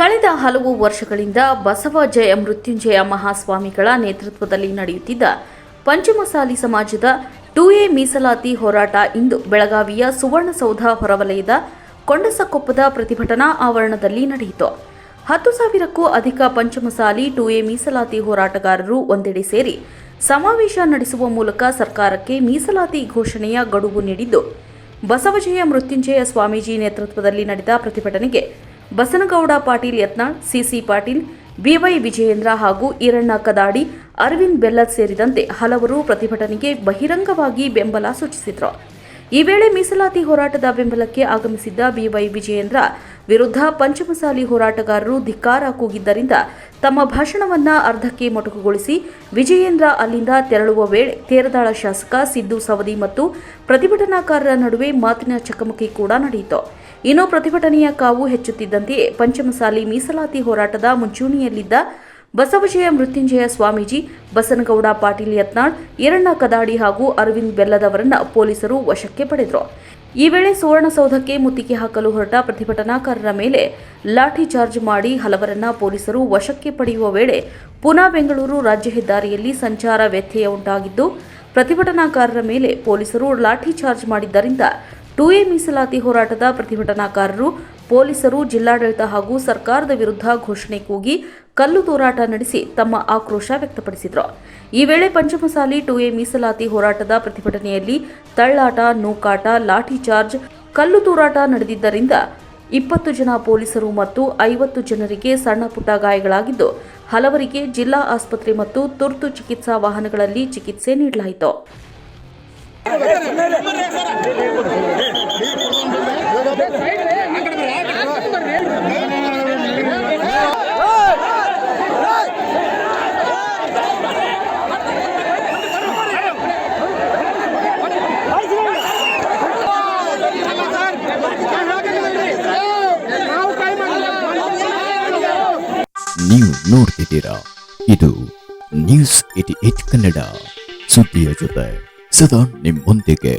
ಕಳೆದ ಹಲವು ವರ್ಷಗಳಿಂದ ಬಸವ ಜಯ ಮೃತ್ಯುಂಜಯ ಮಹಾಸ್ವಾಮಿಗಳ ನೇತೃತ್ವದಲ್ಲಿ ನಡೆಯುತ್ತಿದ್ದ ಪಂಚಮಸಾಲಿ ಸಮಾಜದ 2A ಮೀಸಲಾತಿ ಹೋರಾಟ ಇಂದು ಬೆಳಗಾವಿಯ ಸುವರ್ಣಸೌಧ ಹೊರವಲಯದ ಕೊಂಡಸಕೊಪ್ಪದ ಪ್ರತಿಭಟನಾ ಆವರಣದಲ್ಲಿ ನಡೆಯಿತು. 10,000ಕ್ಕೂ ಅಧಿಕ ಪಂಚಮಸಾಲಿ 2A ಮೀಸಲಾತಿ ಹೋರಾಟಗಾರರು ಒಂದೆಡೆ ಸೇರಿ ಸಮಾವೇಶ ನಡೆಸುವ ಮೂಲಕ ಸರ್ಕಾರಕ್ಕೆ ಮೀಸಲಾತಿ ಘೋಷಣೆಯ ಗಡುವು ನೀಡಿದ್ದು, ಬಸವಜಯ ಮೃತ್ಯುಂಜಯ ಸ್ವಾಮೀಜಿ ನೇತೃತ್ವದಲ್ಲಿ ನಡೆದ ಪ್ರತಿಭಟನೆಗೆ ಬಸನಗೌಡ ಪಾಟೀಲ್ ಯತ್ನಾಳ್, ಸಿಸಿ ಪಾಟೀಲ್, ಬಿವೈ ವಿಜಯೇಂದ್ರ ಹಾಗೂ ಈರಣ್ಣ ಕದಾಡಿ, ಅರವಿಂದ್ ಬೆಲ್ಲದ್ ಸೇರಿದಂತೆ ಹಲವರು ಪ್ರತಿಭಟನೆಗೆ ಬಹಿರಂಗವಾಗಿ ಬೆಂಬಲ ಸೂಚಿಸಿದರು. ಈ ವೇಳೆ ಮೀಸಲಾತಿ ಹೋರಾಟದ ಬೆಂಬಲಕ್ಕೆ ಆಗಮಿಸಿದ್ದ ಬಿವೈ ವಿಜಯೇಂದ್ರ ವಿರುದ್ಧ ಪಂಚಮಸಾಲಿ ಹೋರಾಟಗಾರರು ಧಿಕ್ಕಾರ ಕೂಗಿದ್ದರಿಂದ ತಮ್ಮ ಭಾಷಣವನ್ನು ಅರ್ಧಕ್ಕೆ ಮೊಟಕುಗೊಳಿಸಿ ವಿಜಯೇಂದ್ರ ಅಲ್ಲಿಂದ ತೆರಳುವ ವೇಳೆ ತೇರದಾಳ ಶಾಸಕ ಸಿದ್ದು ಸವದಿ ಮತ್ತು ಪ್ರತಿಭಟನಾಕಾರರ ನಡುವೆ ಮಾತಿನ ಚಕಮಕಿ ಕೂಡ ನಡೆಯಿತು. ಇನ್ನು ಪ್ರತಿಭಟನೆಯ ಕಾವು ಹೆಚ್ಚುತ್ತಿದ್ದಂತೆಯೇ ಪಂಚಮಸಾಲಿ ಮೀಸಲಾತಿ ಹೋರಾಟದ ಮುಂಚೂಣಿಯಲ್ಲಿದ್ದ ಬಸವಜಯ ಮೃತ್ಯುಂಜಯ ಸ್ವಾಮೀಜಿ, ಬಸನಗೌಡ ಪಾಟೀಲ್ ಯತ್ನಾಳ್, ಈರಣ್ಣ ಕದಾಡಿ ಹಾಗೂ ಅರವಿಂದ್ ಬೆಲ್ಲದ್ ಅವರನ್ನು ಪೊಲೀಸರು ವಶಕ್ಕೆ ಪಡೆದರು. ಈ ವೇಳೆ ಸುವರ್ಣಸೌಧಕ್ಕೆ ಮುತ್ತಿಗೆ ಹಾಕಲು ಹೊರಟ ಪ್ರತಿಭಟನಾಕಾರರ ಮೇಲೆ ಲಾಠಿ ಚಾರ್ಜ್ ಮಾಡಿ ಹಲವರನ್ನ ಪೊಲೀಸರು ವಶಕ್ಕೆ ಪಡೆಯುವ ವೇಳೆ ಪುನಾ ಬೆಂಗಳೂರು ರಾಜ್ಯ ಹೆದ್ದಾರಿಯಲ್ಲಿ ಸಂಚಾರ ವ್ಯತ್ಯಯ ಉಂಟಾಗಿದ್ದು, ಪ್ರತಿಭಟನಾಕಾರರ ಮೇಲೆ ಪೊಲೀಸರು ಲಾಠಿ ಚಾರ್ಜ್ ಮಾಡಿದ್ದರಿಂದ 2A ಮೀಸಲಾತಿ ಹೋರಾಟದ ಪ್ರತಿಭಟನಾಕಾರರು, ಪೊಲೀಸರು, ಜಿಲ್ಲಾಡಳಿತ ಹಾಗೂ ಸರ್ಕಾರದ ವಿರುದ್ಧ ಘೋಷಣೆ ಕೂಗಿ ಕಲ್ಲು ತೂರಾಟ ನಡೆಸಿ ತಮ್ಮ ಆಕ್ರೋಶ ವ್ಯಕ್ತಪಡಿಸಿದರು. ಈ ವೇಳೆ ಪಂಚಮಸಾಲಿ 2A ಮೀಸಲಾತಿ ಹೋರಾಟದ ಪ್ರತಿಭಟನೆಯಲ್ಲಿ ತಳ್ಳಾಟ, ನೂಕಾಟ, ಲಾಠಿ ಚಾರ್ಜ್, ಕಲ್ಲು ತೂರಾಟ ನಡೆದಿದ್ದರಿಂದ 20 ಜನ ಪೊಲೀಸರು ಮತ್ತು 50 ಜನರಿಗೆ ಸಣ್ಣ ಪುಟ್ಟ ಗಾಯಗಳಾಗಿದ್ದು, ಹಲವರಿಗೆ ಜಿಲ್ಲಾ ಆಸ್ಪತ್ರೆ ಮತ್ತು ತುರ್ತು ಚಿಕಿತ್ಸಾ ವಾಹನಗಳಲ್ಲಿ ಚಿಕಿತ್ಸೆ ನೀಡಲಾಯಿತು. ನೀವು ನೋಡ್ತಿದ್ದೀರಾ, ಇದು ನ್ಯೂಸ್ 88 ಕನ್ನಡ, ಸುದ್ದಿಯ ಜೊತೆ ಸದಾ ನಿಮ್ಮೊಂದಿಗೆ.